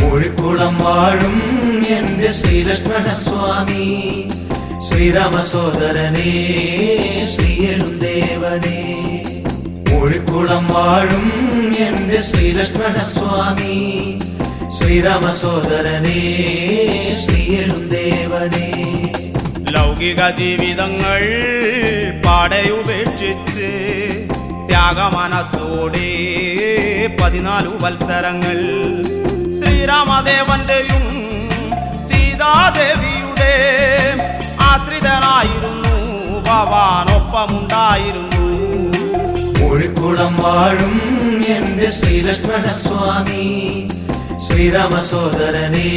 മൂഴിക്കുളം വാഴും എന്റെ ശ്രീലക്ഷ്മണ സ്വാമി, ശ്രീരാമ സോദരനേ ശ്രീയെഴുന്തേവനേ. മൂഴിക്കുളം വാഴും എന്റെ ശ്രീലക്ഷ്മണ സ്വാമി, ശ്രീരാമ സോദരനേ ശ്രീയെഴുന്തേവനേ. ലൗകിക ജീവിതങ്ങൾ പാടയുപേക്ഷിച്ച് ത്യാഗമനസ്സോടെ 14 വത്സരങ്ങൾ ശ്രീരാമദേവന്റെയും സീതാദേവിയുടെ ആശ്രിതനായിരുന്നു, ഭവാനൊപ്പമുണ്ടായിരുന്നു. മൂഴിക്കുളം വാഴും എന്റെ ശ്രീലക്ഷ്മണ സ്വാമി, ശ്രീരാമ സോദരനേ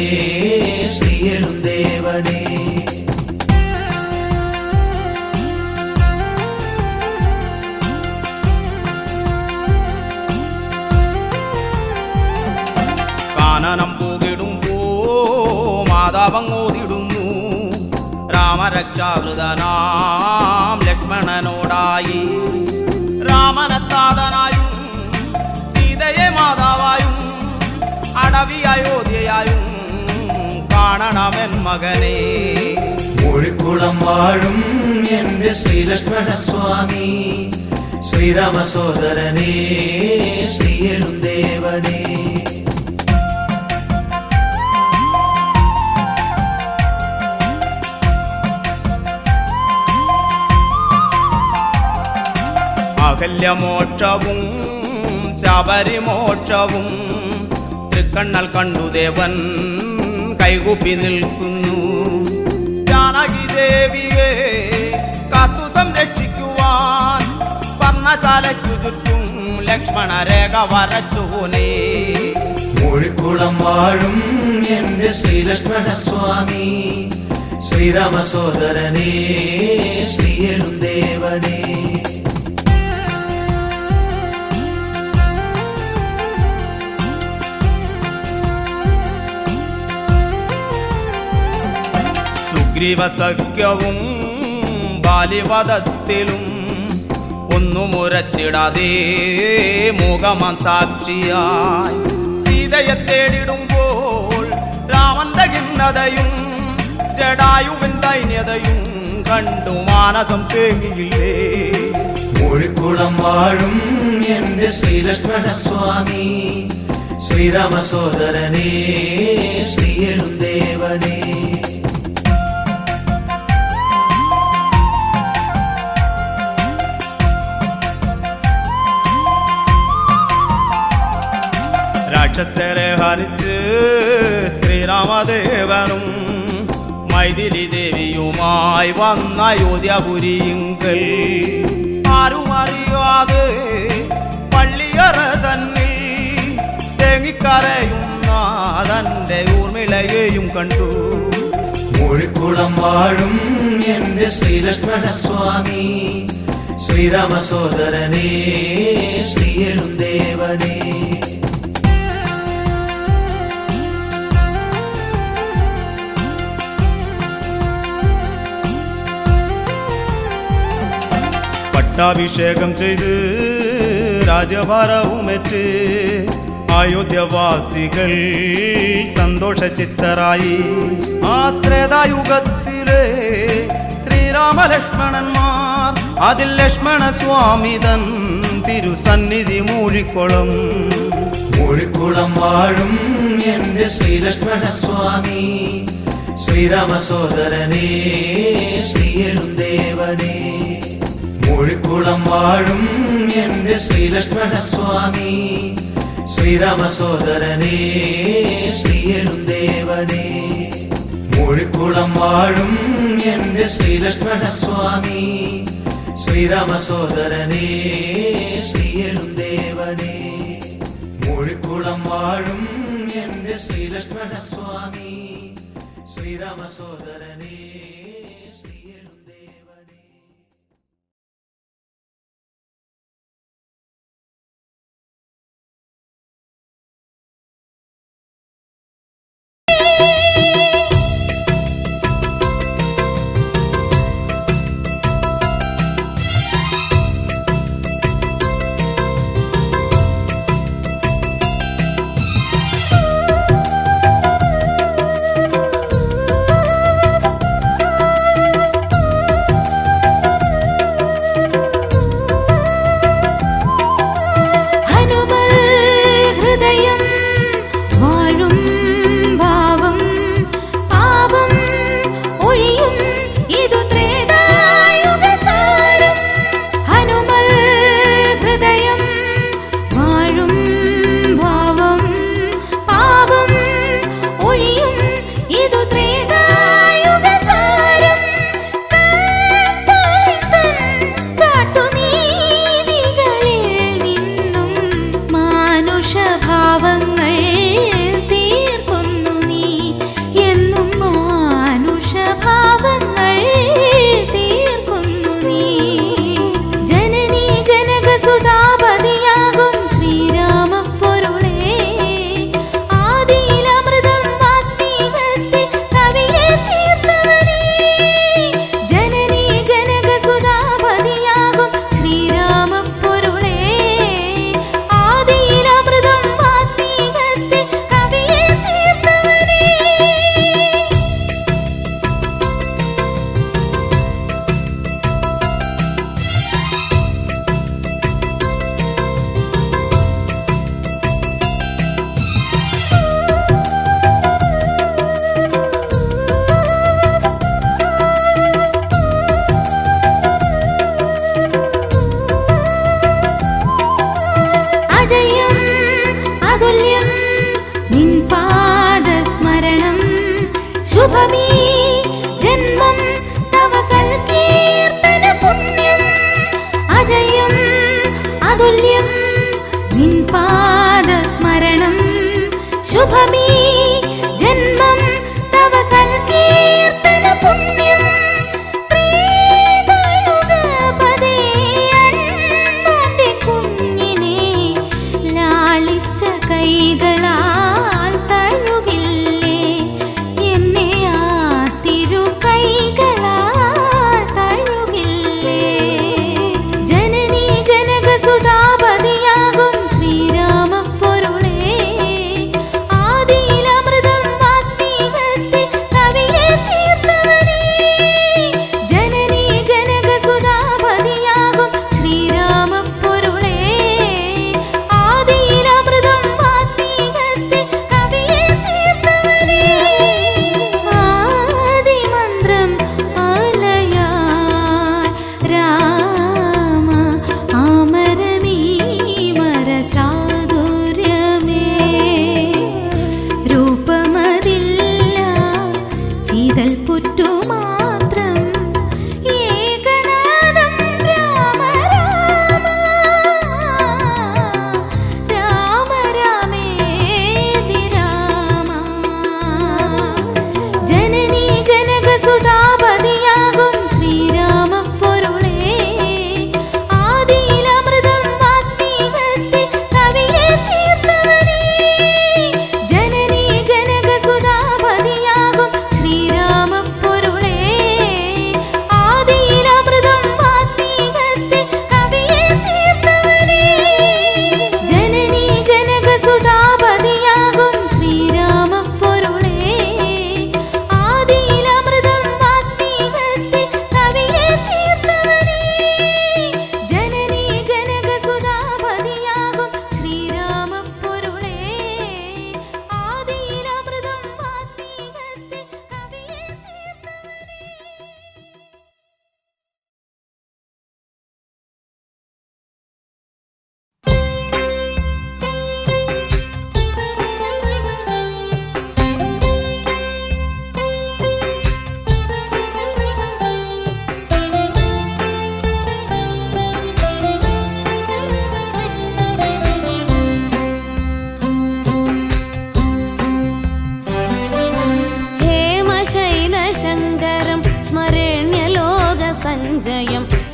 ശ്രീയെഴുന്തേവനേ. കാനനം പൂകിടുമ്പോ മാതാവങ്ങോതിടുന്നു, രാമരക്ഷാവൃതനാം ലക്ഷ്മണനോടായി. രാമനത്താതനായും സീതയെ മാതാവായും അടവി അയോധ്യയായും കാണണമെൻ മകനെ. മൂഴിക്കുളം വാഴും എന്റെ ശ്രീലക്ഷ്മണ സ്വാമി, ശ്രീരാമ സോദരനേ ശ്രീയെഴുന്തേവനേ. അകല്യമോക്ഷവും ശബരിമോക്ഷവും തൃക്കണ്ണൽ കണ്ടു ദേവൻ കൈകൂപ്പി നിൽക്കുന്നു. ജാനകി ദേവിയെ കാത്തു സംരക്ഷിക്കുവാൻ വർണ്ണശാലയ്ക്കു ചുറ്റും ലക്ഷ്മണ രേഖ വരച്ചോനേ. മൂഴിക്കുളം വാഴും എന്റെ ശ്രീലക്ഷ്മണ സ്വാമി, ശ്രീരാമ സോദരനേ ശ്രീയെഴുന്തേവനേ. സുഗ്രീവസഖ്യവും ബാലിവധത്തിലും ഒന്നുമുരച്ചിടാതെ മൂകമാം സാക്ഷിയായി സീതയെ തേടിടുമ്പോൾ രാമന്റെ ഖിന്നതയും ജടായുവിൻ ദൈന്യതയും കണ്ടു മാനസം തേങ്ങിയില്ലേ. മൂഴിക്കുളം വാഴും എന്റെ ശ്രീലക്ഷ്മണ സ്വാമി, ശ്രീരാമ സോദരനേ ശ്രീയെഴുന്തേവനേ. രാക്ഷസരെ ഹരിച്ച് ശ്രീരാമദേവനും മൈഥിലി ദേവിയുമായി വന്ന അയോധ്യപുരിയിങ്കൽ ആരും അറിയാതെ പള്ളിയറ തന്നിൽ തേങ്ങിക്കരയുന്ന തന്റെ ഊർമിളയെയും കണ്ടു. മൂഴിക്കുളം വാഴും എന്റെ ശ്രീലക്ഷ്മണ സ്വാമി, ശ്രീരാമ സോദരനേ ശ്രീയെഴുന്തേവനേ. പട്ടാഭിഷേകം ചെയ്ത് രാജഭാരവുമേറ്റ് അയോധ്യവാസികൾ സന്തോഷചിത്തരായി. ആ ത്രേതായുഗത്തിലെ ശ്രീരാമലക്ഷ്മണന്മാർ, അതിൽ ലക്ഷ്മണ സ്വാമിതൻ തിരുസന്നിധി മൂഴിക്കുളം. മൂഴിക്കുളം വാഴും എന്റെ ശ്രീലക്ഷ്മണ സ്വാമി, ശ്രീരാമ സോദരനേ ശ്രീയെഴുന്തേവനേ. മൂഴിക്കുളം വാഴും എന്റെ ശ്രീലക്ഷ്മണ സ്വാമി, ശ്രീരാമ സോദരനേ ശ്രീയെഴുന്തേവനേ. മൂഴിക്കുളം വാഴും എന്റെ ശ്രീലക്ഷ്മണ സ്വാമി, ശ്രീരാമ സോദരനേ ശ്രീയെഴുന്തേവനേ. മൂഴിക്കുളം വാഴും എന്റെ എന്റെ ശ്രീലക്ഷ്മണ സ്വാമി ശ്രീരാമ സോദരനേ ശ്രീയെഴുന്തേവനേ. ശുഭമീ ജന്മം തവ സൽകീർത്തന പുണ്യം അജയം അതുല്യം നിൻ പാദസ്മരണം ശുഭമീ ജന്മം തവ സൽകീർത്തന പുണ്യം പ്രീതയുഗപദേ അൻപന്റെ കുഞ്ഞിനെ ലാളിച്ച കൈകളാൽ തഴുകില്ലേ എന്നെ ആ തിരു കൈകളാൽ തഴുകില്ലേ ജനനീ ജനകസുതാപതിയാകും ശ്രീരാമപ്പൊരുളേ ആദിയിൽ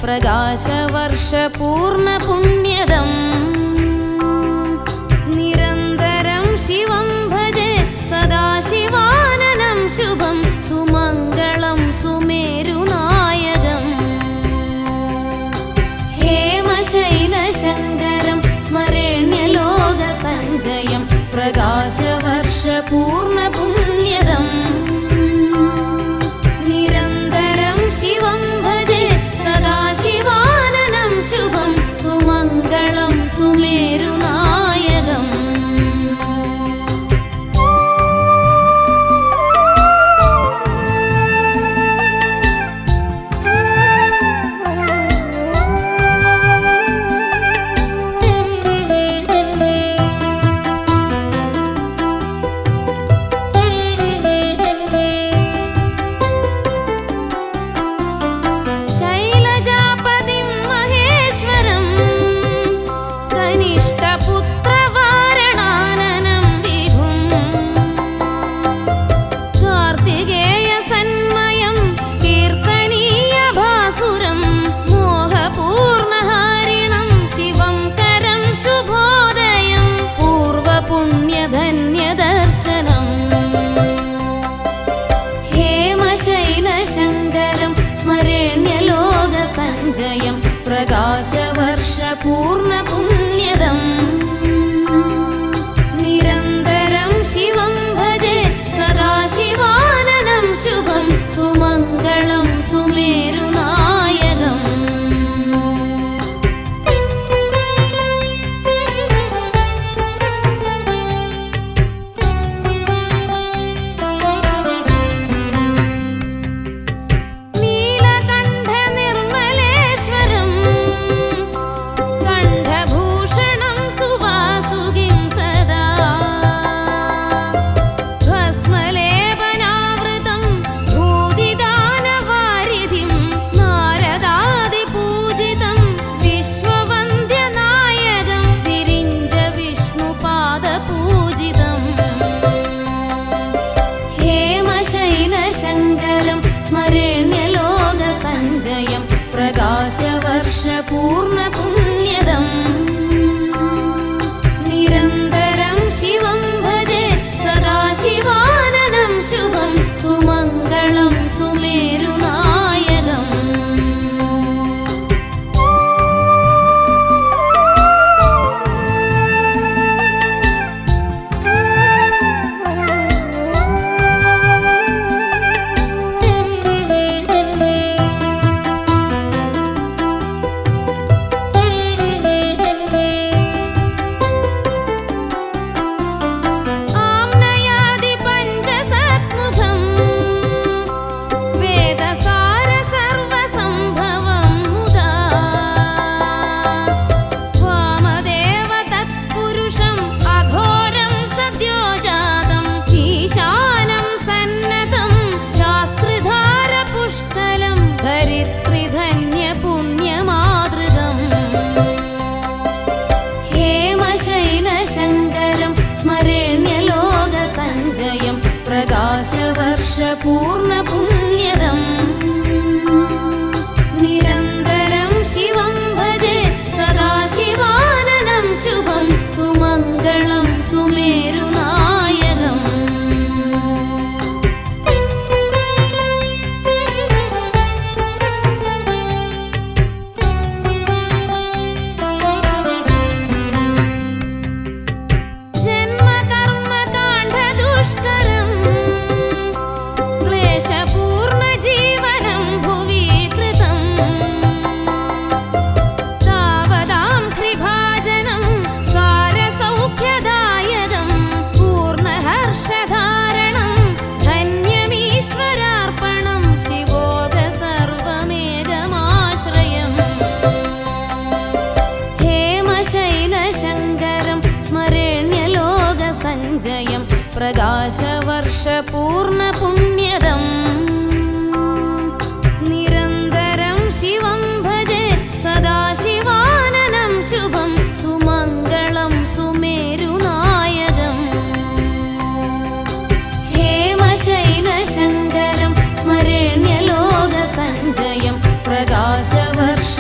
പ്രകാശവർഷപൂർണപുണ്യദം നിരന്തരം ശിവം ഭജെ സദാശിവാനനം ശുഭം സുമംഗളം സുമേരുനായകം ഹേമശൈലശങ്കരം സ്മരേണ്യലോകസഞ്ജയം പ്രകാശവർഷപൂർണപുണ്യദം നിരന്തരം ശിവം ഭജെ സദാശിവാനനം ശുഭം സുമംഗളം സുമേരുനായകം ശൈലജാപതിം മഹേശ്വരം കനിഷ്ഠപുത്രവാരണാനനം വിഭും കാർത്തികേയസന്മയം കീർത്തനീയഭാസുരം മോഹപൂർണഹാരിണം ശിവം കരം ശുഭോദയം പൂർവപുണ്യധന്യദർശനം ഹേമശൈലശങ്കരം സ്മരേണ്യലോകസഞ്ജയം പ്രകാശവർഷപൂർണപുണ്യദം നിരന്തരം ശിവം ഭജെ സദാശിവാനനം ശുഭം സുമംഗളം സുമേരുനായകം നീലകണ്ഠനിർമ്മലേശ്വരം കണ്ഠഭൂഷണം സുവാസുകിം സദാ ഭസ്മലേപനാവൃതം ഭൂതിദാനവാരിധിം നാരദാദിപൂജിതം വിശ്വവന്ദ്യനായകം വിരിഞ്ച വിഷ്ണുപാദപൂജിതം ഹേമശൈലശങ്കരം സ്മരേണ്യലോകസഞ്ജയം പ്രകാശവർഷപൂർണപുണ്യദം നിരന്തരം ശിവം ഭജെ സദാശിവാനനം ശുഭം സുമംഗളം സുമേരുനായകം ആംനയാദി പഞ്ചസത്മുഖം വേദസാര സർവസംഭവം മുദാ വാമദേവ തത്പുരുഷം അഘോരം സദ്യോജാതം ഈശാനം സന്നതം ശാസ്ത്രിധാര പുഷ്കലം ധരിത്രിധന്യ പുണ്യമാതൃകം ഹേമശൈലശങ്കരം സ്മരേണ്യലോകസഞ്ജയം പ്രകാശവർഷപൂർണപുണ്യദം നിരന്തരം ശിവം ഭജെ സദാശിവാനനം ശുഭം സുമംഗളം സുമേരുനായകം ജന്മകർമ്മകാണ്ഡദുഷ്കരം ക്ലേശപൂർണജീവനം ഭുവി കൃതം താവതാം ഖ്രിഭാജനം സാരസൗഖ്യദായകം പൂർണഹർഷധാരണം ധന്യമീശ്വരാർപ്പണം ശിവോദ സർവമേകമാശ്രയം ഹേമശൈലശങ്കരം സ്മരേണ്യലോകസഞ്ജയം പ്രകാശവർഷപൂർണപുണ്യദം നിരന്തരം ശിവം ഭജെ സദാശിവാനനം ശുഭം സുമംഗളം സുമേരുനായകം ഹേമശൈലശങ്കരം സ്മരേണ്യലോകസഞ്ജയം പ്രകാശവർഷ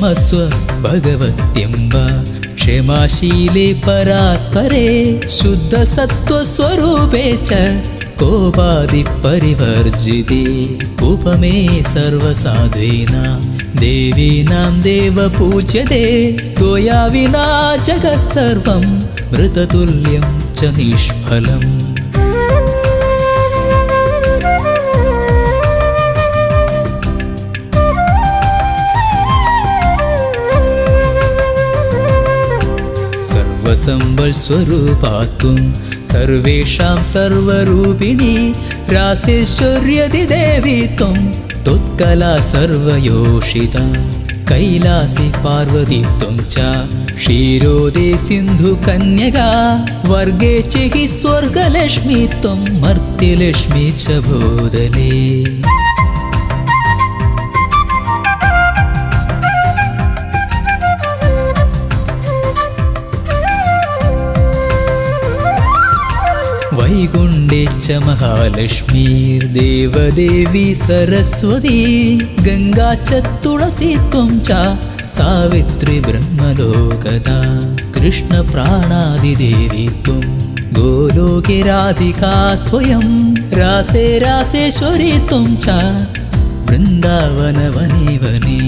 ക്ഷമസ്വ ഭഗവത്യംബ ക്ഷമാശീലേ പരാത്പരേ ശുദ്ധസത്വസ്വരൂപേ ച കോപാദിപരിവർജിതേ ഉപമേ സർവസാധൂനാം ദേവീനാം ദേവപൂജ്യതേ ത്വയാ വിനാ ജഗത്സർവം മൃതതുല്യം ച നിഷ്ഫലം. സർവസംവത്സ്വരൂപാത്വം സർവേഷാം സർവരൂപിണി രാസേശ്വര്യതി ദേവി ത്വം ത്വത്കലാ സർവയോഷിത കൈലാസി പാർവതി ത്വം ച ക്ഷീരോദേ സിന്ധു കന്യകാ വർഗേ ച ഹി സ്വർഗലക്ഷ്മി ത്വം മർത്യലക്ഷ്മി ച ഭൂതലേ. വൈകുണ്ഠേ ച മഹാലക്ഷ്മീർദേവദേവി സരസ്വതി ഗംഗാ ച തുളസി ത്വം ച സാവിത്രി ബ്രഹ്മലോകദാ കൃഷ്ണപ്രാണാദിദേവി ത്വം ഗോലോകേ രാധികാ സ്വയം രാസേ രാസേശ്വരി ത്വം ച വൃന്ദാവന വനേ വനേ.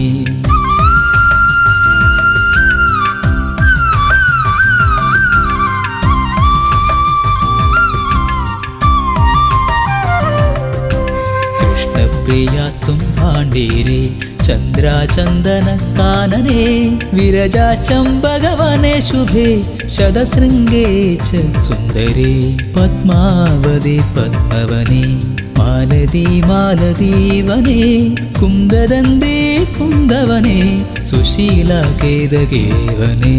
പ്രിയാ ത്വം ഭാണ്ഡീരേ ചന്ദ്രാചന്ദന കാനനേ വിരജാ ചമ്പകവനേ ശുഭേ ശതശൃംഗേ ച സുന്ദരേ പദ്മാവതി പദ്മവനേ മാലതീ മാലതീവനേ കുന്ദദന്തേ കുന്ദവനേ സുശീലാ കേതകേ വനേ.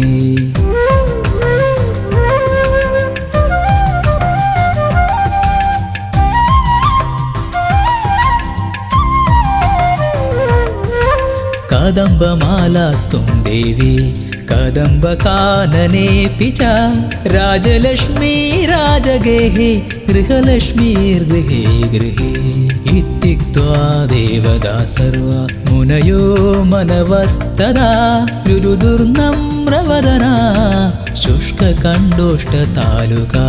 കദംബമാലാ ത്വം ദേവി കദംബകാനനേപി ച രാജലക്ഷ്മീ രാജഗേഹേ ഗൃഹലക്ഷ്മീർഗൃഹേ ഗൃഹേ ഇത്യുക്ത്വാ ദേവതാ സർവാ മുനയോ മനവസ്തദാ രുരുദുർനമ്രവദനാ ശുഷ്കകണ്ഠോഷ്ടതാലുകാ.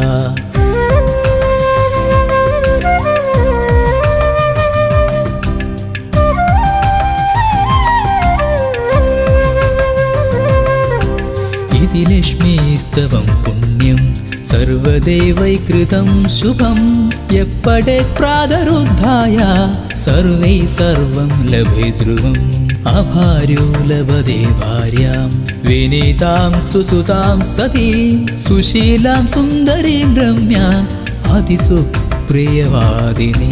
ലക്ഷ്മീസ്തവം പുണ്യം സർവദേവൈകൃതം ശുഭം യപ്പഠേത് പ്രാതരുദ്ധായ സർവൈ സർവം ലഭേ ധ്രുവം അഭാര്യോ ലഭതേ ഭാര്യാം വിനീതാം സുസുതാം സതീം സുശീലാം സുന്ദരീം രമ്യാ അതിസുപ്രിയവാദിനീ.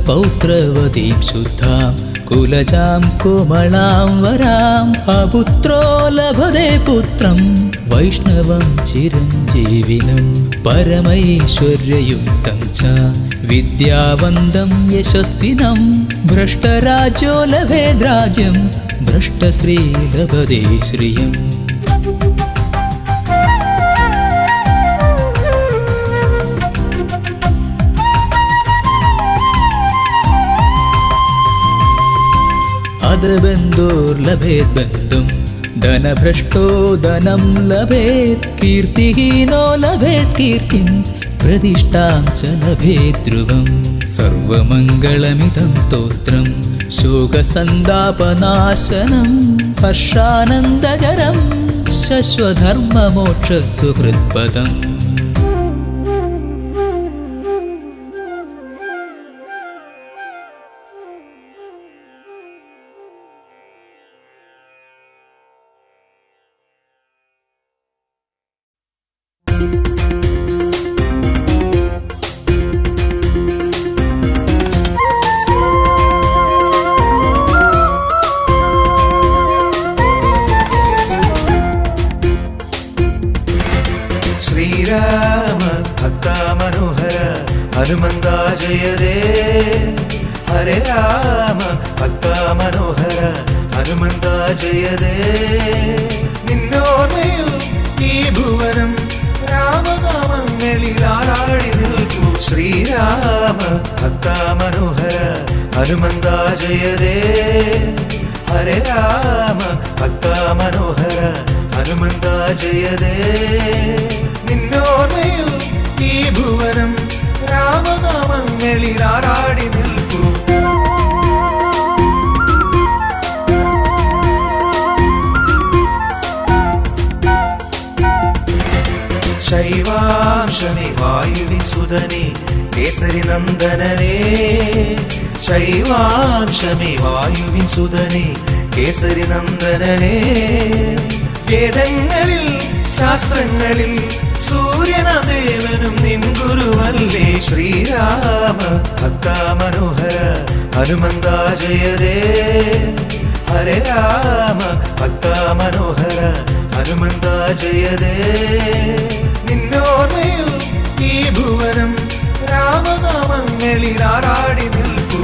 പൗത്രവതീം ശുദ്ധാം കുലജാം കോമളാം വരാം അപുത്രോ ലഭതേ പുത്രം വൈഷ്ണവം ചിരഞ്ജീവിനം പരമൈശ്വര്യയുക്തം ച വിദ്യാവന്തം യശസ്വിനം ഭ്രഷ്ടരാജ്യോ ലഭേദ്രാജ്യം ഭ്രഷ്ടശ്രീ ലഭതേ ശ്രിയം. ബന്ധോർലഭേത് ബന്ധും ധനഭ്രഷ്ടോ ധനം ലഭേത് കീർത്തിഹീനോ ലഭേത് കീർത്തിം പ്രതിഷ്ഠാം ച ലഭേത് ധ്രുവം. സർവമംഗളമിദം സ്തോത്രം ശോകസന്താപനാശനം ഹർഷാനന്ദകരം ശശ്വധർമ്മമോക്ഷ സുഹൃത്പദം. ശ്രീരാമ ഭക്താ മനോഹര ഹനുമന്ത ജയതേ ഹരേ രാമ ഭക്താ മനോഹര ഹനുമന്ത ജയതേ. നിന്നോർമ്മയിൽ ഈ ഭുവനം രാമനാമങ്ങളിൽ ആറാടി നിൽക്കൂ. ശ്രീരാമ ഭക്താ മനോഹര ഹനുമന്ത ജയരേ. ഹരേ രാമ ഭക്താ മനോഹര ഹനുമന്ത ജയരേ. നിന്നോർമ്മയിൽ ഈ ഭുവനം രാമനാമങ്ങളിൽ ആറാടി നിൽക്കൂ. ശൈവാംശമേ വായുവിൻ സുതനേ കേസരി നന്ദനനേ. ശൈവാംശമേ വായുവിൻ സുതനേ കേസരി നന്ദനനേ. വേദങ്ങളിൽ ശാസ്ത്രങ്ങളിൽ സൂര്യനദേവനും നിൻ ഗുരുവല്ലേ. ശ്രീരാമ ഭക്താ മനോഹര ഹനുമന്ത ജയരേ. ഹരേ രാമ ഭക്താ മനോഹര ഹനുമന്ത ജയരേ. നിന്നോർമ്മയിൽ ഈ ഭുവനം രാമനാമങ്ങളിൽ ആറാടി നിൽക്കൂ.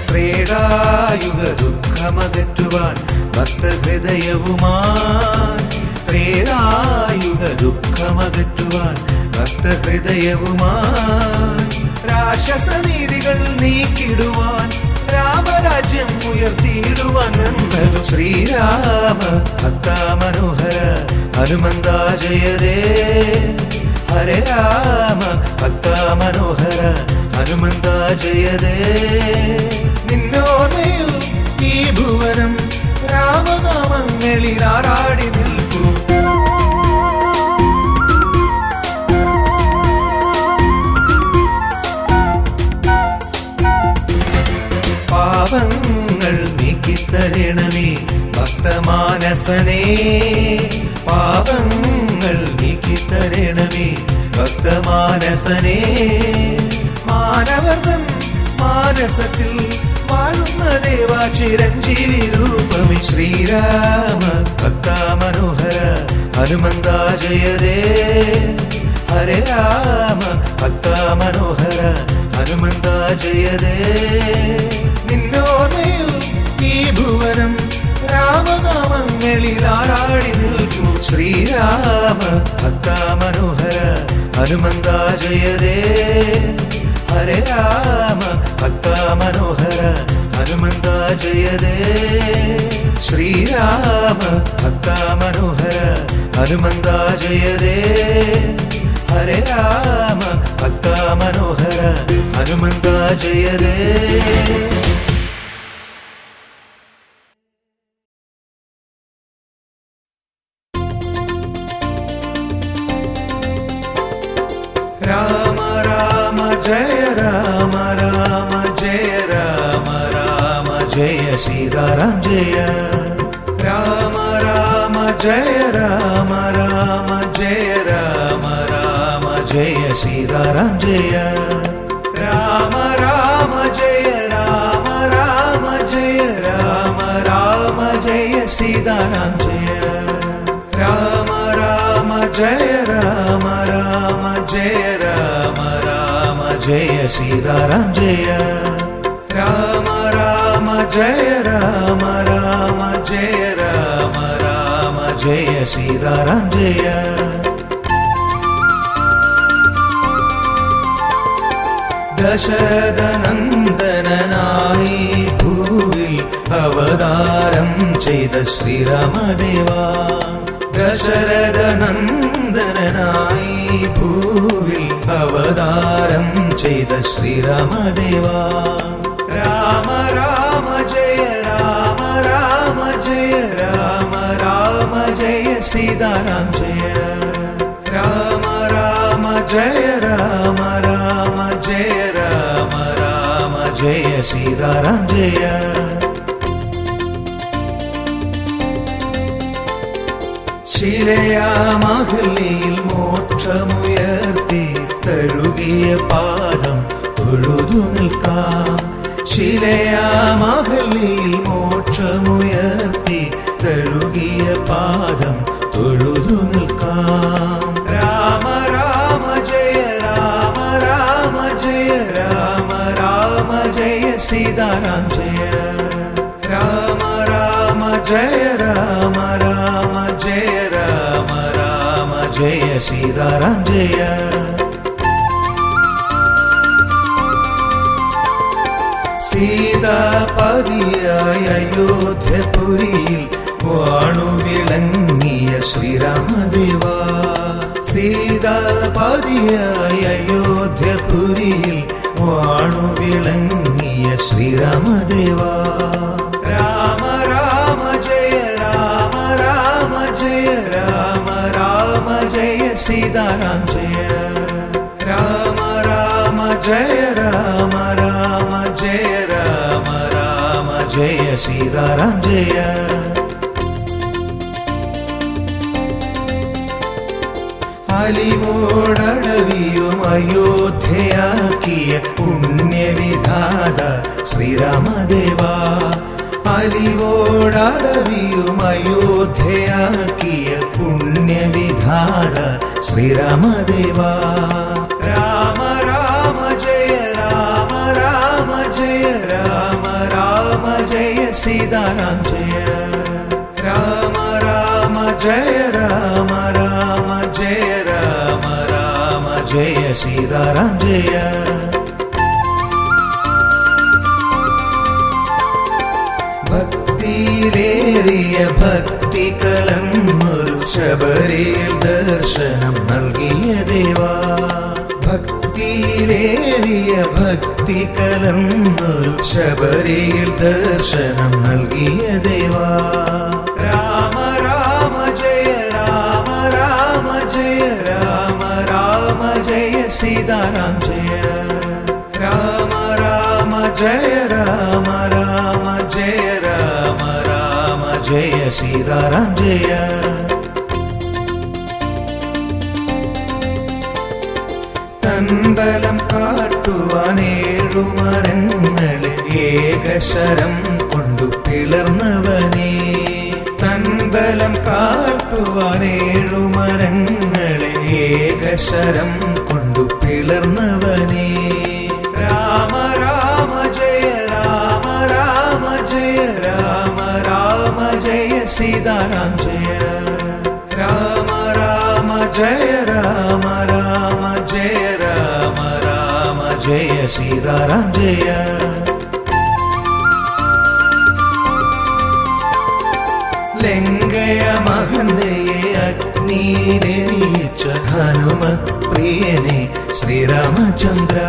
ത്രേതായുഗ ദുഃഖമകറ്റുവാൻ ഭക്തഹൃദയവുമാൻ. ത്രേതായുഗ ദുഃഖമകറ്റുവാൻ ഭക്തഹൃദയവുമാൻ. രാക്ഷസനീതികൾ നീക്കിടുവാൻ രാമരാജ്യം ഉയർത്തിയിടുവാൻ വന്നതു. ശ്രീരാമ ഭക്താ മനോഹര ഹനുമന്ത ജയരേ. ഹരേ രാമ ഭക്താ മനോഹര ഹനുമന്ത ജയരേ. നിന്നോർമ്മയിൽ ഈ ഭുവനം രാമനാമങ്ങളിൽ ആറാടി നിൽക്കൂ. പാപങ്ങൾ നീക്കിത്തരണമേ ഭക്തമാനസനേ. പാപങ്ങൾ നീക്കിത്തരണമേ ഭക്തമാനസനേ. മാനവർദ്ധൻ മാനസത്തിൽ വാഴുന്ന ദേവാ ചിരഞ്ജീവി രൂപമേ. ശ്രീരാമ ഭക്താ മനോഹര ഹനുമന്ത ജയരേ. ഹരേ രാമ ഭക്താ മനോഹര ഹനുമന്ത ജയരേ. നിന്നോർമ്മയിൽ ഈ ഭുവനം രാമനാമങ്ങളിൽ ആറാടി നിൽക്കൂ. ശ്രീരാമ ഭക്താ മനോഹര ഹനുമന്ത ജയരേ. ഹരേ രാമ ഭക്താ മനോഹര ഹനുമന്ത ജയരേ. ശ്രീരാമ ഭക്താ മനോഹര ഹനുമന്ത ജയരേ. ഹരേ രാമ ഭക്താ മനോഹര ഹനുമന്ത ജയരേ. രാമ രാമ ജയ രാമ രാമ ജയ രാമ രാമ ജയ സീതാറാം ജയ. രാമ രാമ ജയ രാമ രാമ ജയ രാമ രാമ ജയ സീതാറാം ജയ. രാമ രാമ ജയ രാമ രാമ ജയ രാമ രാമ ജയ സീതാറാം ജയ. രാമ രാമ ജയ രാമ രാമ ജയ രാമ രാമ ജയ സീതാറാം ജയ. രാമ രാമ ജയ രാമ രാമ ജയ രാമ രാമ ജയ സീതാറാം ജയ. ദശരഥനന്ദനായി ഭൂവിൽ അവതാരം ചെയ്ത ശ്രീരാമദേവാ. ദശരഥനന്ദനായി ഭൂവിൽ അവതാരം ചെയ്ത ശ്രീരാമദേവാ. രാമ രാമ ജയ രാമ രാമ ജയ രാമ രാമ ജയ സീതാറാം ജയ. രാമ രാമ ജയ രാമ രാമ ജയ രാമ രാമ ജയ സീതാറാം ജയ. ശിലയാമഹല്യയിൽ മോക്ഷമുയർത്തി തഴുകിയ പാദം തൊഴുതു നിൽക്കാം. ശിലയാമഹല്യയിൽ മോക്ഷമുയർത്തി തഴുകിയ പാദം തൊഴുതു നിൽക്കാം. രാമ രാമ ജയ രാമ രാമ ജയ രാമ രാമ सीताराम जय राम राम जय राम राम जय राम राम जय सीताराम जय സീതാപതിയായ അയോധ്യപുരിയിൽ വാണു വിളങ്ങിയ ശ്രീരാമദേവ സീതാപതിയായ അയോധ്യപുരിയിൽ വാണു വിളങ്ങിയ ശ്രീരാമദേവ രാമ രാമ ജയ രാമ രാമ ജയ രാമ രാമ ജയ സീതാരാം ജയ രാമ രാമ ജയ രാമ രാമ ജയ രാമ രാമ ജയ സീതാരാം ജയ അലിവോടടവിയും അയോധ്യയാക്കിയ പുണ്യവിധാത ശ്രീരാമദേവ അലിവോടടവിയും അയോധ്യയാക്കിയ പുണ്യവിധാത ശ്രീരാമദേവ രാമ രാമ ജയ രാമ രാമ ജയ രാമ രാമ ജയ സീതാരാം ജയ രാമ രാമ ജയ രാമ രാമ ജയ രാമ രാമ ജയ സീതാരാം ജയ ഭക്തിയിലേറിയ ഭക്തി കലർന്നൊരു ശബരിയിൽ ദർശനം നൽകിയ ദേവാ ഭക്തിയിലേറിയ ഭക്തി കലർന്നൊരു ശബരിയിൽ ദർശനം നൽകിയ ദേവാ രാമ രാമ ജയ രാമ രാമ ജയ രാമ രാമ ജയ സീതാരാം ജയ രാമ രാമ ജയ രാമ രാമ ജയ രാമ രാമ ജയ സീതാരാം ജയ തൻബലം കാട്ടുവാനേഴുമരങ്ങളെ ഏകശരം കൊണ്ടു പിളർന്നവനേ തൻബലം കാട്ടുവാനേഴുമരങ്ങളെ ഏകശരം കൊണ്ടു പിളർന്നവനേ രാമ രാമ ജയ രാമ രാമ ജയ രാമ രാമ ജയ സീതാരാം ജയ രാമ രാമ ജയ രാമ രാമ ജയ രാമ രാമ ജയ സീതാരാം ജയ ലങ്കയ മഹന്തയെ അഗ്നിയിലെരിയിച്ച ഹനുമത് പ്രിയനെ ശ്രീരാമചന്ദ്ര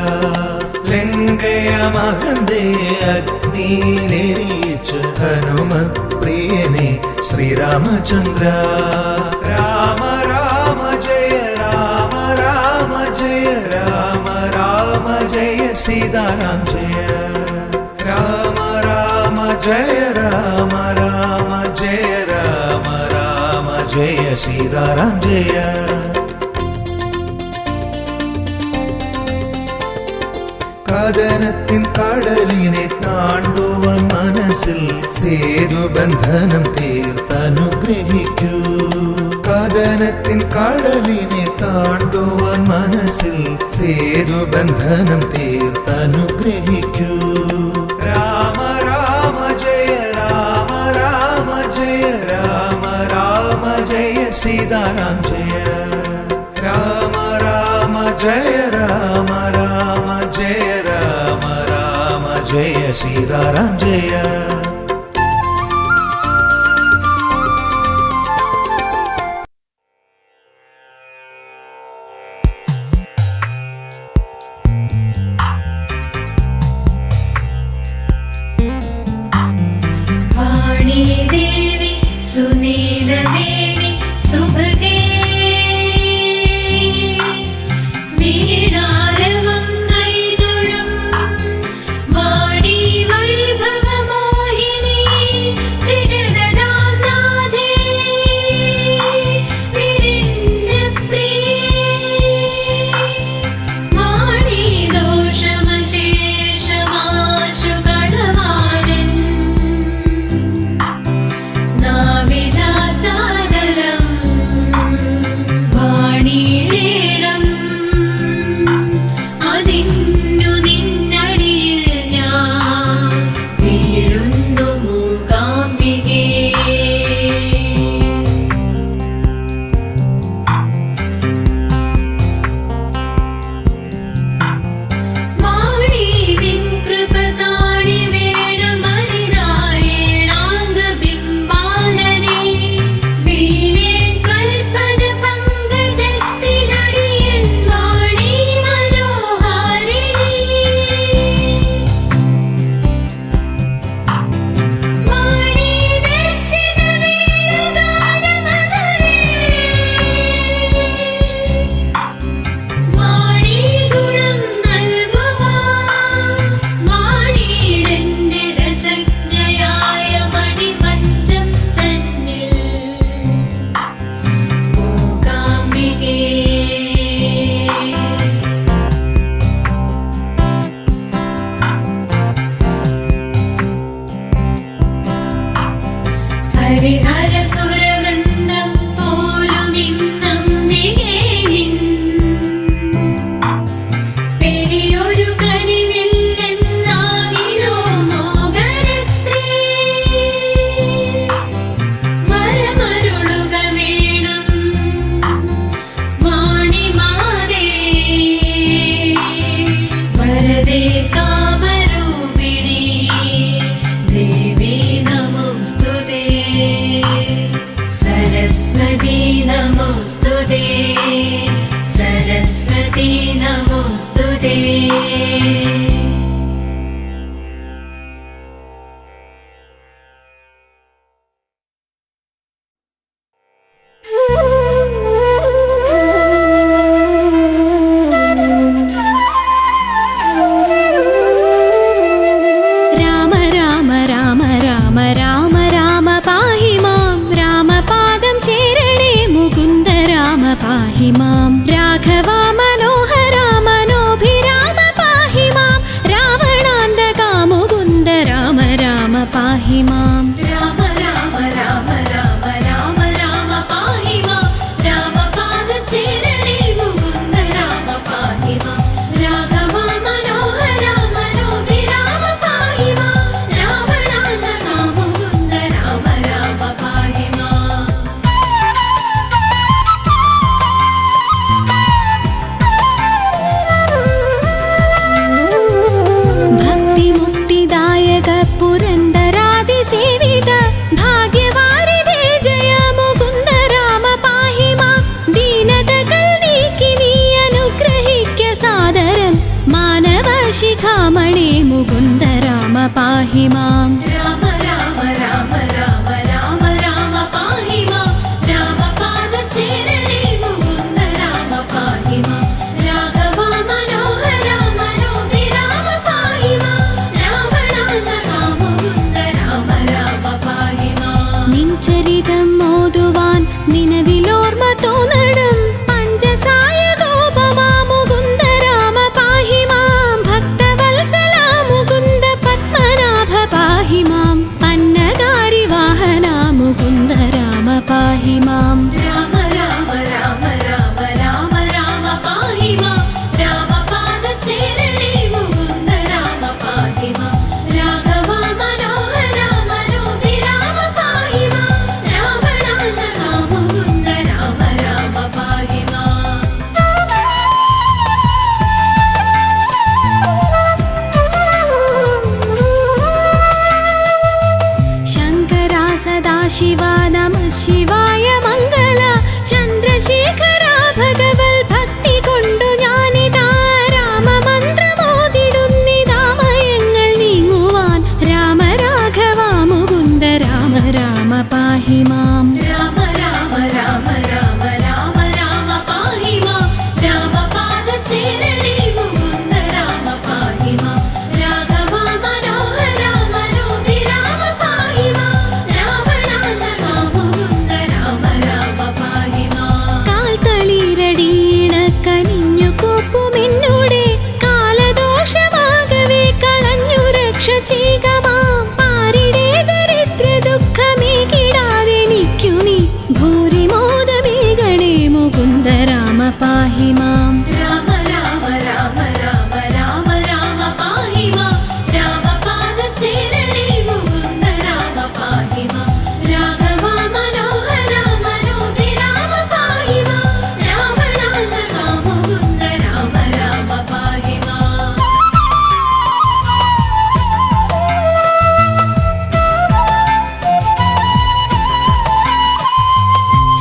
ലങ്കയ മഹന്തയെ അഗ്നിയിലെരിയിച്ച ഹനുമത് പ്രിയനെ ശ്രീരാമചന്ദ്ര രാമ രാമ ജയ രാമ രാമ ജയ രാമ രാമ ജയ സീതാരാം ജയ രാമ രാമ ജയ രാമ രാമ ജയ രാമ രാമ ജയ സീതാരാം ജയ കഥനത്തിൻ കടലിനെ താണ്ടുവാൻ മനസ്സിൽ സേതുബന്ധനം തീർത്തനുഗ്രഹിക്കൂ കഥനത്തിൻ കടലിനെ താണ്ടുവാൻ മനസ്സിൽ സേതുബന്ധനം തീർത്തനുഗ്രഹിക്കൂ രാമ രാമ ജയ രാമ രാമ ജയ രാമ രാമ ജയ സീതാരാം ജയ രാമ രാമ ജയ രാമ രാമ ജയ രാമ രാമ ജയ സീതാരാം ജയ वाणी देवी सुनीलवेणी सुभगे वीणारवं नैदुळं वाणी वैभवमो सरस्वती नमोऽस्तुते। രാമ രാമ രാമ രാമ രാമ രാമ പാഹി മാം രാമപാദം ചേരണേ മുകുന്ദ രാമ പാഹി മാം രാഘവ മനോഹര മനോഭിരാമ പാഹി മാം രാവണാന്തക മുകുന്ദ രാമ രാമ പാഹി മാം രാമ രാമ രാമ രാമ രാമ രാമ പാഹി മാം രാമപാദം ചേരണേ മുകുന്ദ രാമ പാഹി മാം രാഘവ മനോഹര മനോഭിരാമ പാഹി മാം രാവണാന്തക മുകുന്ദ രാമ രാമ പാഹി മാം. ഭക്തി മുക്തിദായക പുരന്ദരാദി സേവിത ഭാഗ്യവാരിധേ ജയ മുകുന്ദ രാമ പാഹി മാം ദീനതകൾ നീക്കി നീ അനുഗ്രഹിക്ക സാദരം മാനവ ശിഖാമണി മുകുന്ദ രാമ പാഹി മാം രാമ രാമ രാമ രാമ രാമ രാമ പാഹി മാം രാമപാദം ചേരണേ മുകുന്ദ രാമ പാഹി മാം രാഘവ മനോഹര മനോഭിരാമ പാഹി മാം രാവണാന്തക മുകുന്ദ രാമ രാമ പാഹി മാം. നിൻ ചരിതം ഓതുവാൻ നിലവിലോർമ്മ തോന്നണം പഞ്ചസായ ഗോപമാ മുകുന്ദ രാമ പാഹി മാം ഭക്തവത്സല മുകുന്ദ പത്മനാഭ പാഹി മാം പന്നഗാരി വാഹന മുകുന്ദ രാമ പാഹി മാം രാമ രാമ രാമ രാമ രാമ രാമ പാഹി മാം രാമപാദം ചേരണേ മുകുന്ദ രാമ പാഹി മാം രാഘവ മനോഹര മനോഭിരാമ പാഹി മാം രാവണാന്തക മുകുന്ദ രാമ രാമ പാഹി മാം. ശങ്കരാ സദാശിവ നമഃ ശിവായ മംഗള ചന്ദ്രശേഖര ഭഗവൽ ഭക്തി കൊണ്ടു ഞാനിതാ രാമമന്ത്രമോതിടുന്നിതാമയങ്ങൾ നീങ്ങുവാൻ രാമ രാഘവ മുകുന്ദ രാമ രാമ പാഹി മാം രാമ രാമ രാമ രാമ രാമ രാമ പാഹി മാം രാമപാദം ചേരണേ മുകുന്ദ രാമ പാഹി മാം രാഘവ മനോഹര മനോഭിരാമ പാഹി മാം രാവണാന്തക മുകുന്ദ രാമ രാമ പാഹി മാം. കാൽത്തളിരടിയിണ കനിഞ്ഞു കോപ്പുമെന്നോടെ കാലദോഷമാകവേ കളഞ്ഞു രക്ഷ ചെയ്യുക മാം ആരുടെ ദരിദ്ര ദുഃഖമേകിടാതെനിക്കു നീ ഭൂരിമോദമേകണേ മുകുന്ദ രാമ പാഹി മാം രാമ രാമ രാമ രാമ രാമ രാമ പാഹി മാം രാമപാദം ചേരണേ മുകുന്ദ രാമ പാഹി മാം രാഘവ മനോഹര മനോഭിരാമ പാഹി മാം രാവണാന്തക മുകുന്ദ രാമ രാമ പാഹി മാം.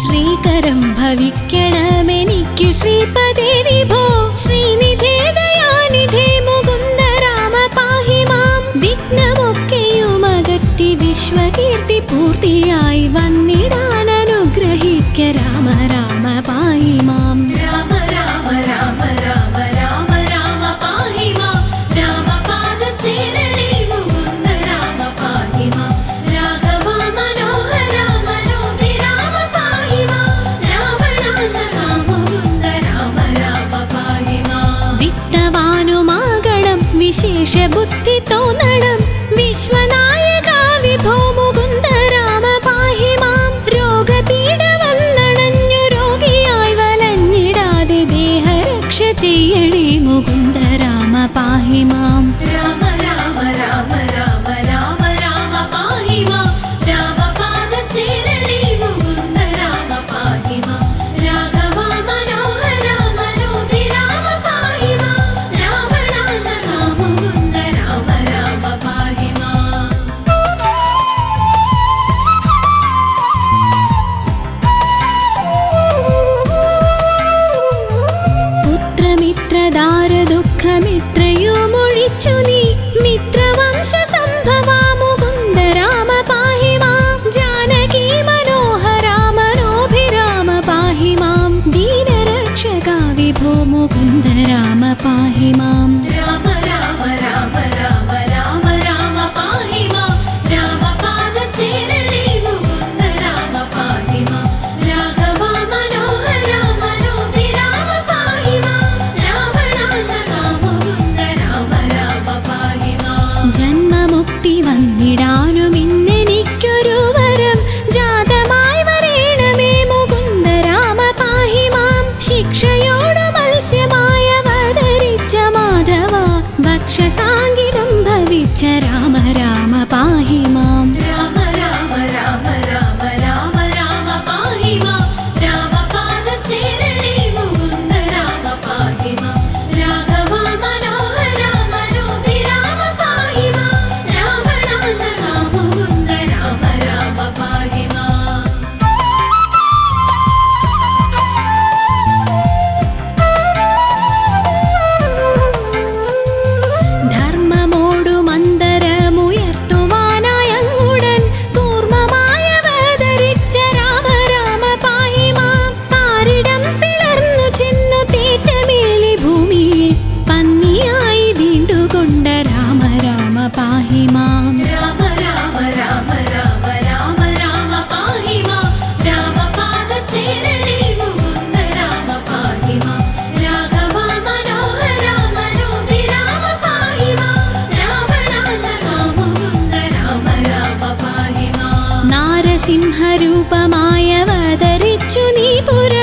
ശ്രീകരം ഭവിക്കണമെനിക്കു ശ്രീപദേ വിഭോ ശ്രീനിധേ ദയാനിധേ മുകുന്ദ രാമ പാഹി മാം വിഘ്നമൊക്കെയും അകറ്റി വിശ്വകീർത്തി പൂർത്തിയായി വന്നിടാൻ അനുഗ്രഹിക്ക രാമ രാമ പാഹി മാം രാമ രാമ രാമ രാമ രാമ രാമ പാഹി മാം രാമപാദം ചേരണേ മുകുന്ദ രാമ പാഹി മാം രാഘവ മനോഹര മനോഭിരാമ പാഹി മാം രാവണാന്തക മുകുന്ദ രാമ രാമ പാഹി മാം. വിത്തവാനുമാകണം വിശേഷ ബുദ്ധി തോന്നണം വിശ്വനായക വിഭോ മുകുന്ദ രാമ പാഹി മാം രോഗപീഡ വന്നണഞ്ഞു രോഗിയായി വലഞ്ഞിടാതെ ദേഹരക്ഷ ചെയ്യണേ മുകുന്ദ രാമ പാഹി മാം രാമ രാമ രാമ രാമ രാമ രാമ പാഹി മാം രാമപാദം ചേരണേ മുകുന്ദ രാമ പാഹി മാം രാഘവ മനോഹര മനോഭിരാമ പാഹി മാം രാവണാന്തക മുകുന്ദ രാമ രാമ പാഹി മാം. പുത്ര ദുഃഖമിത്രയും ഒഴിച്ചു നീ മിത്രവംശ സംഭവാ മുകുന്ദ രാമ പാഹി മാം ജാനകി മനോഹരാ മനോഭിരാമ പാഹി മാം ദീനരക്ഷകാ വിഭോ മുകുന്ദ രാമ പാഹി മാം രാമ രാമ രാമ രാമ രാമ രാമ പാഹി മാം രാമപാദം ചേരണേ മുകുന്ദ രാമ പാഹി മാം രാഘവ മനോഹര മനോഭിരാമ പാഹി മാം രാവണാന്തക മുകുന്ദ രാമ രാമ പാഹി മാം ജന്മമുക്തി വന്നിടാനും ഇന്നെനിക്കൊരു വരം ജാതമായി വരേണമേ മുകുന്ദ രാമ പാഹി മാം ശിക്ഷയോട് മത്സ്യമായ അവതരിച്ച മാധവ ഭക്ഷസാങ്കിതം ഭവിച്ച രാമ രാമ പാഹി മാം രാമ രാമ രാമ രാമ രാമ രാമ പാഹി മാം രാമപാദം ചേരണേ മുകുന്ദ രാമ പാഹി മാം രാഘവ മനോഹര മനോഭിരാമ പാഹി മാം രാവണാന്തക മുകുന്ദ രാമ രാമ പാഹി മാം ധർമ്മമോടു മന്ദരമുയർത്തുവാനായങ്ങുടൻ കൂർമ്മമായ അവതരിച്ച രാമ രാമ പാഹി മാം പാരിടം പിളർന്നു ചെന്നു തേറ്റമേലി ഭൂമിയിൽ പന്നിയായി വീണ്ടുകൊണ്ട രാമ രാമ പാഹി മാം രാമ രാമ രാമ രാമ രാമ രാമ പാഹി മാം രാമപാദം ചേരണേ മുകുന്ദ രാമ പാഹി മാം രാഘവ മനോഹര മനോഭിരാമ പാഹി മാം രാവണാന്തക മുകുന്ദ രാമ രാമ പാഹി മാം നാരസിംഹരൂപമായ അവതരിച്ചു നീ പുര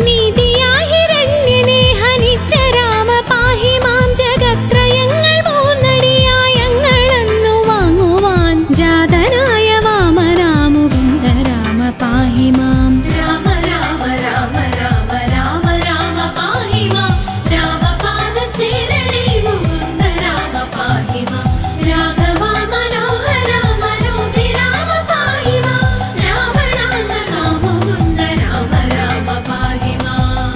നീതിയായി ഹിരണ്യനെ ഹനിച്ച രാമ പാഹി മാം ജഗത്രയങ്ങൾ മൂന്നടിയായങ്ങളെന്നു വാങ്ങുവാൻ ജാതനായ വാമനാ മുകുന്ദ രാമ പാഹി മാം രാമ രാമ രാമ രാമ രാമ രാമ പാഹി മാം രാമപാദം ചേരണേ മുകുന്ദ രാമ പാഹി മാം രാഘവ മനോഹര മനോഭിരാമ പാഹി മാം രാവണാന്തക മുകുന്ദ രാമ രാമ പാഹി മാം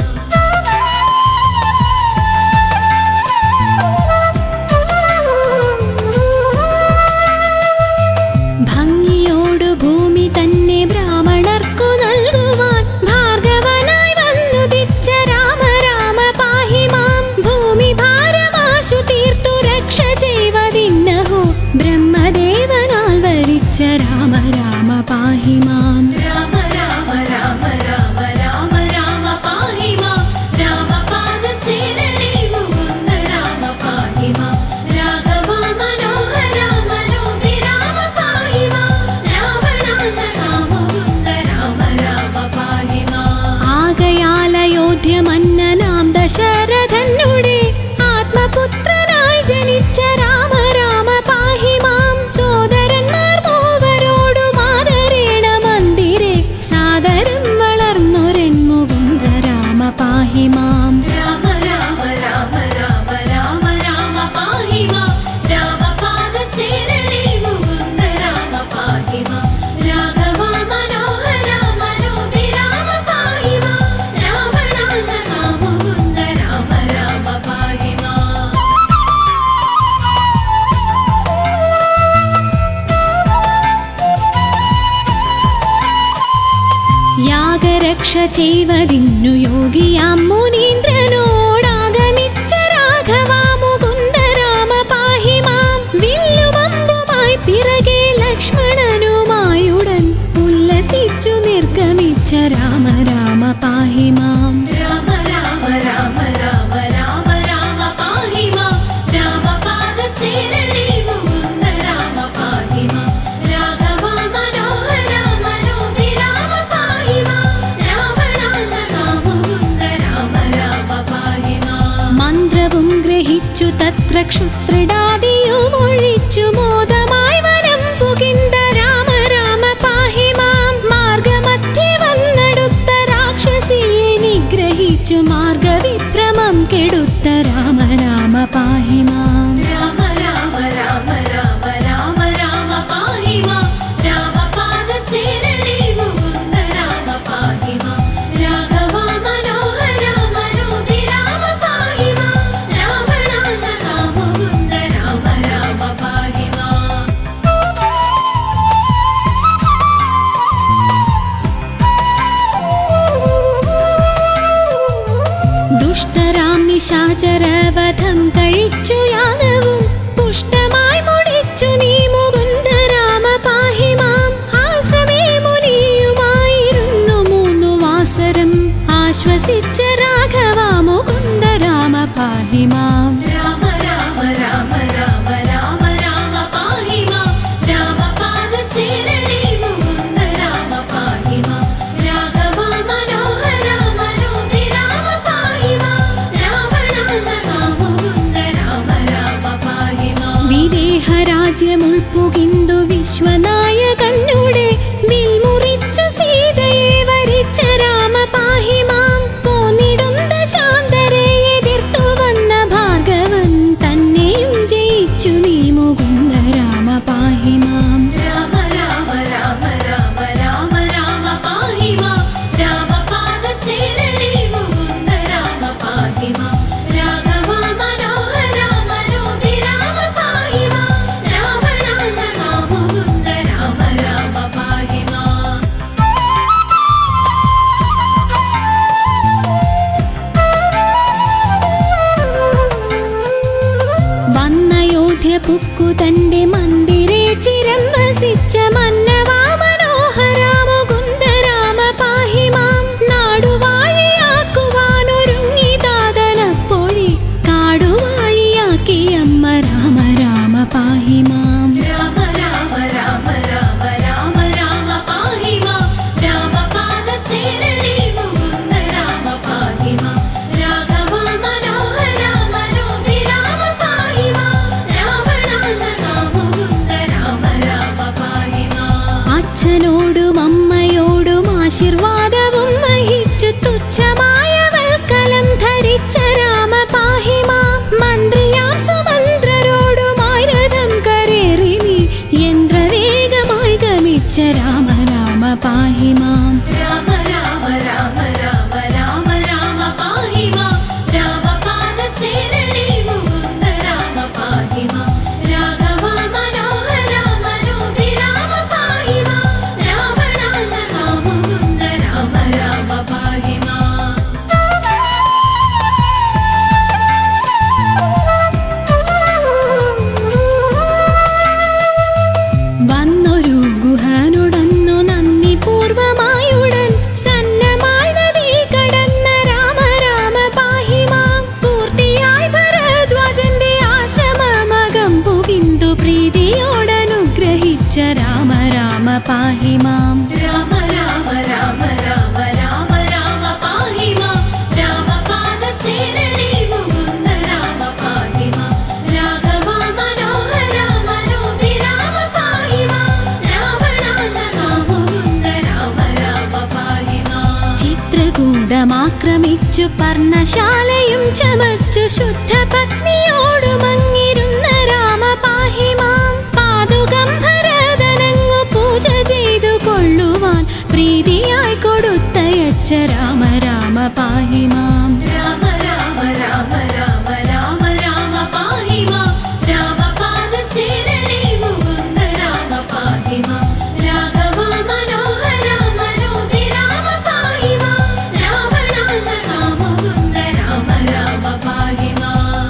ഭംഗിയോടു ഭൂമി തന്നെ ബ്രാഹ്മണർക്കു നൽകുവാൻ ഭാർഗവനായി വന്നുദിച്ച രാമ രാമ പാഹി മാം ഭൂമി ഭാരമാശു തീർത്തു രക്ഷ ചെയ്വതിന്നഹോ ബ്രഹ്മദേവനാൽ വരിച്ച രാമ രാമ പാഹി മാം രാമ രാമ രാമ രാമ രാമ രാമ പാഹി മാം രാമപാദം ചേരണേ മുകുന്ദ രാമ പാഹി മാം രാഘവ മനോഹര മനോഭിരാമ പാഹി മാം രാവണാന്തക മുകുന്ദ രാമ രാമ പാഹി മാം ആകയാൽ അയോധ്യ മന്നനാം ദശരഥനുടെ ആത്മപുത്രനായി ജനിച്ച രാമ രാമ പാഹി മാം സോദരന്മാർ മൂവരോടും ആദരേണ മന്ദിരെ സാദരം വളർന്നൊരൻ മുകുന്ദ രാമ പാഹി മാം രാമ രാമ രാമ രാമ രാമ രാമ പാഹി മാം രാമപാദം ചേരണേ മുകുന്ദ രാമ പാഹി മാം രാഘവ മനോഹര മനോഭിരാമ പാഹി മാം രാവണാന്തക മുകുന്ദ രാമ രാമ പാഹി മാം യാഗരക്ഷ ചെയ്വതിന്നു യോഗിയാം മുനീന്ദ്രനോടാഗമിച്ച രാഘവ മുകുന്ദ രാമ പാഹി മാം വില്ലുമമ്പുമായി പിറകെ ലക്ഷ്മണനുമായുടൻ ഉല്ലസിച്ചു നിർഗമിച്ച രാമ രാമ പാഹി മാം രാമ രാമ രാമ രാമ രാമ രാമ പാഹി മാം രാമപാദം ചേരണേ മുകുന്ദ രാമ പാഹി മാം രാഘവ മനോഹര മനോഭിരാമ പാഹി മാം രാവണാന്തക മുകുന്ദ രാമ രാമ പാഹി മാം മന്ത്രവും ഗ്രഹിച്ചു തത്ര ക്ഷുത്രിടാദിയുമൊഴിച്ചു മോദമായി വനം പുകിന്ദ രാമ രാമ പാഹി മാം മാർഗമധ്യേ വന്നടുത്ത രാക്ഷസിയെ നിഗ്രഹിച്ചു മാർഗവിഭ്രമം കെടുത്ത രാമ രാമ പാഹി മാം രാമ രാമ രാമ രാമ രാമ രാമ പാഹി മാം രാമപാദം ചേരണേ മുകുന്ദ രാമ പാഹി മാം രാഘവ മനോഹര മനോഭിരാമ പാഹി മാം രാവണാന്തക നിശാചരവധം കഴിച്ചു യാഗവും പുഷ്ടമായി മുടിച്ചു നീ മുകുന്ദ രാമ പാഹി മാം. ആശ്രമേ മുനിയുമായിരുന്നു 3 വാസരം ആശ്വസിച്ച രാഘവ മുകുന്ദ രാമ പാഹി മാം. രാമ രാമ രാമ രാമ രാമ രാമ പാഹി മാം. രാമപാദചേരണേ മുകുന്ദ രാമ പാഹി മാം. രാഘവ മനോഹര മനോഭിരാമ പാഹി മാം. രാവണാന്തക മുകുന്ദ രാമ രാമ പാഹി മാം. വിദേഹരാജ്യമുൾപ്പുകിന്തു വിശ്വനായകന്നുടെ വിൽമുറിച്ചു സീതയെ വരിച്ച രാമ പാഹി മാം. പോന്നിടും ദശാന്തരെ എതിർത്തു വന്ന ഭാർഗവൻ തന്നെയും ജയിച്ചു നീ മുകുന്ദ രാമ പാഹി മാം. രാമ രാമ രാമ രാമ രാമ രാമ പാഹി മാം. രാമപാദചേരണേ മുകുന്ദ രാമ പാഹി മാം. രാഘവ മനോഹര മനോഭിരാമ പാഹി മാം. രാവണാന്തക മുകുന്ദ രാമ രാമ പാഹി മാം. വന്നയോധ്യ പുക്കു തന്റെ മന്ദിരെ ചിരം വസിച്ച മന്നവാ മനോഹര മുകുന്ദ രാമ പാഹി മാം. നാടുവാഴിയാക്കുവാനൊരുങ്ങി താതനപ്പോഴേ കാടുവാഴിയാക്കി അമ്മ രാമ രാമ പാഹി മാം. രാമ രാമ രാമ രാമ രാമ രാമ പാഹി മാം. രാമപാദചേരണേ മുകുന്ദ രാമ പാഹി മാം. രാഘവ മനോഹര മനോഭിരാമ പാഹി മാം. രാവണാന്തക മുകുന്ദ രാമ രാമ പാഹി മാം. അച്ഛനോടും അമ്മയോടും ആശീർവാദവും വഹിച്ചു തുച്ഛമായ വൽക്കലം ധരിച്ച രാമ പാഹി മാം. മന്ത്രിയാം സുമന്ത്രരോടുമായി രഥം കരേറി നീ യന്ത്രവേഗമായി ഗമിച്ച രാമ രാമ പാഹി മാം. രാമ രാമ രാമ രാമ രാമ രാമ പാഹി മാം. രാമപാദചേരണേ മുകുന്ദ രാമ പാഹി മാം. രാഘവ മനോഹര മനോഭിരാമ പാഹി മാം. രാവണാന്തക മുകുന്ദ രാമ രാമ പാഹി മാം. വന്നൊരു ഗുഹനുടന്നു നന്ദി പൂർവമായുടൻ സന്നമായി നദി കടന്ന രാമ രാമ പാഹി മാം. പൂർത്തിയായി ഭരദ്വാജന്റെ ആശ്രമമകം പുകിന്തു പ്രീതിയോടനുഗ്രഹിച്ച രാമ രാമ പാഹി മാം. രാമ രാമ രാമ രാമ രാമ രാമ പാഹി മാം. രാമപാദചേരണേ മുകുന്ദ രാമ പാഹി മാം. രാഘവ മനോഹര മനോഭിരാമ പാഹി മാം. രാവണാന്തക മുകുന്ദ രാമ രാമ പാഹി മാം. ചിത്രകൂടമാക്രമിച്ചു പർണശാലയും ചമച്ചു ശുദ്ധ പത്നിയോടുമങ്ങിരുന്ന രാമ പാഹി മാം. പാതുകം ഭരതനങ്ങു പൂജ ചെയ്തു കൊള്ളുവാൻ പ്രീതിയായി കൊടുത്തയച്ച രാമ രാമ പാഹി മാം. രാമ രാമ രാമ രാമ രാമ രാമ പാഹി മാം. രാമപാദചേരണേ മുകുന്ദ രാമ പാഹി മാം. രാഘവ മനോഹര മനോഭിരാമ പാഹി മാം. രാവണാന്തക മുകുന്ദ രാമ രാമ പാഹി മാം.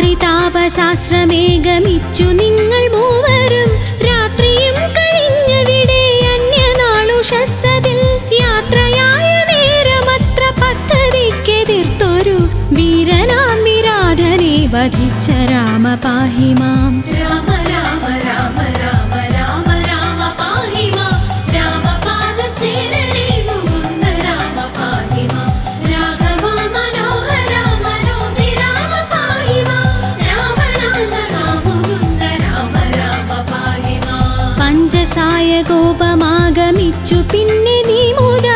അത്രിതാപശാസ്ത്രമേ ഗമിച്ചു നിങ്ങൾ മൂവരും രാത്രിയും കഴിഞ്ഞവിടെ അന്യനാളുഷസ്സതിൽ യാത്രയായ നേരമത്ര പദ്ധതിക്കെതിർത്തൊരു വീരനാം വിരാധനെ വധിച്ച രാമ പാഹി മാം. രാമ രാമ രാമ രാമ രാമ രാമ പാഹി മാം. രാമപാദചേരണേ മുകുന്ദ രാമ പാഹി മാം. രാഘവ മനോഹര മനോഭിരാമ പാഹി മാം. രാവണാന്തക മുകുന്ദ രാമ രാമ പാഹി മാം. പഞ്ചസായ കോപമാഗമിച്ചു പിന്നെ നീ മുത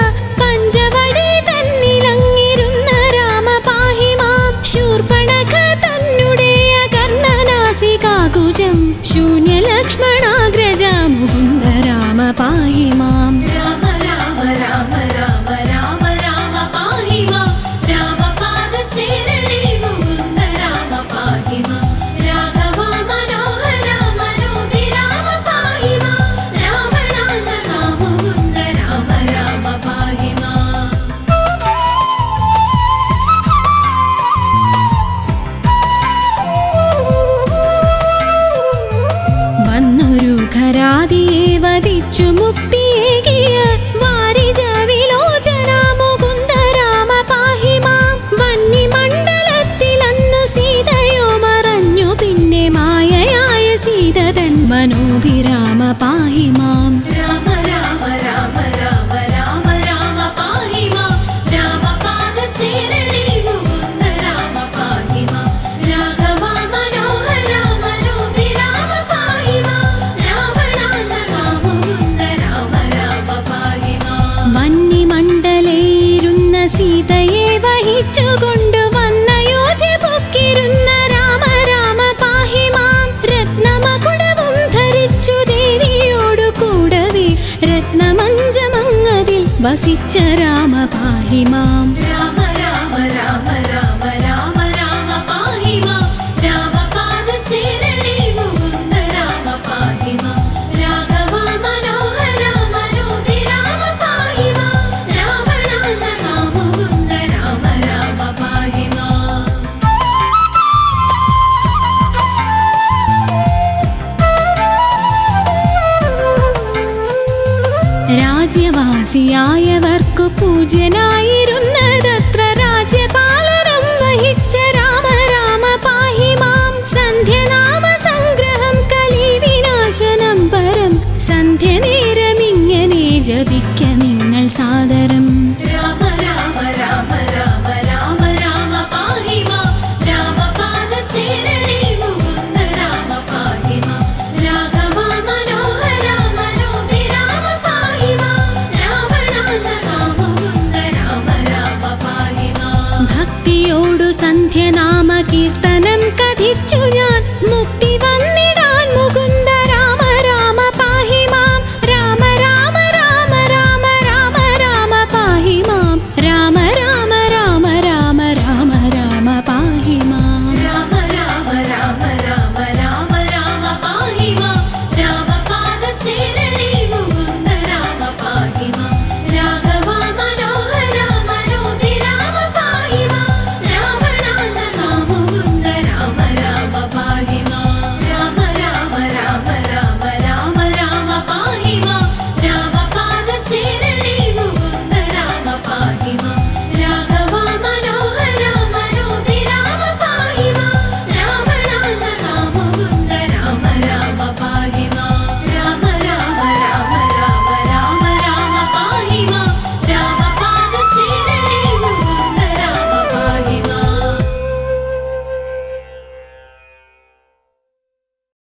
പഞ്ചവടി തന്നിലങ്ങിരുന്ന രാമ പാഹി മാം. ശൂർപ്പണഖ തന്നെ അകർണനാസികാകുജം ശൂന്യലക്ഷ്മണാഗ്രജ മുകുന്ദ രാമ പാഹി മാം. രാമ രാമ രാമ രാമ രാമ രാമ പാഹി മാം. രാമപാദചേരണേ മുകുന്ദ രാമ പാഹി മാം. രാഘവ മനോഹര മനോഭിരാമ പാഹി മാം. വധിച്ചു മുക്തിയേകിയ വാരിജ വിലോചന മുകുന്ദ രാമ പാഹി മാം. വന്യമണ്ഡലത്തിലന്നു സീതയോ മറഞ്ഞു, പിന്നെ മായയായ സീത തൻ മനോഭിരാമ പാഹി മാം. രാമ രാമ രാമ രാമ രാമ രാമ പാഹി മാം. രാമപാദചേരണേ മുകുന്ദ രാമ പാഹി മാം. രാഘവ മനോഹര മനോഭിരാമ പാഹി മാം. രാവണാന്തക മുകുന്ദ രാമ രാമ പാഹി മാം. വന്യമണ്ഡലയിരുന്ന സീതയെ വഹിച്ചുകൊണ്ടു വന്നയോധ്യ പൊക്കിരുന്ന രാമ രാമ പാഹി മാം. രത്നമകുടവും ധരിച്ചു ദേവിയോടു കൂടവേ രത്നമഞ്ചമങ്ങതിൽ വസിച്ച രാമ പാഹി മാം. രാമ രാമ രാമ രാമ രാമ രാമ പാഹി മാം. രാമപാദചേരണേ മുകുന്ദ രാമ പാഹി മാം. രാഘവ മനോഹര മനോഭിരാമ പാഹി മാം. രാവണാന്തക മുകുന്ദ രാമ രാമ പാഹി മാം. രാജ്യവാസിയായവർക്കു പൂജ്യനായിരുന്നതത്ര രാജ്യപാലനം വഹിച്ച രാമ രാമ പാഹി മാം. സന്ധ്യനാമ സംഗ്രഹം കലിവിനാശനം പരം. സന്ധ്യ നേരമിങ്ങനെ ജപിക്ക നിങ്ങൾ സാദരം.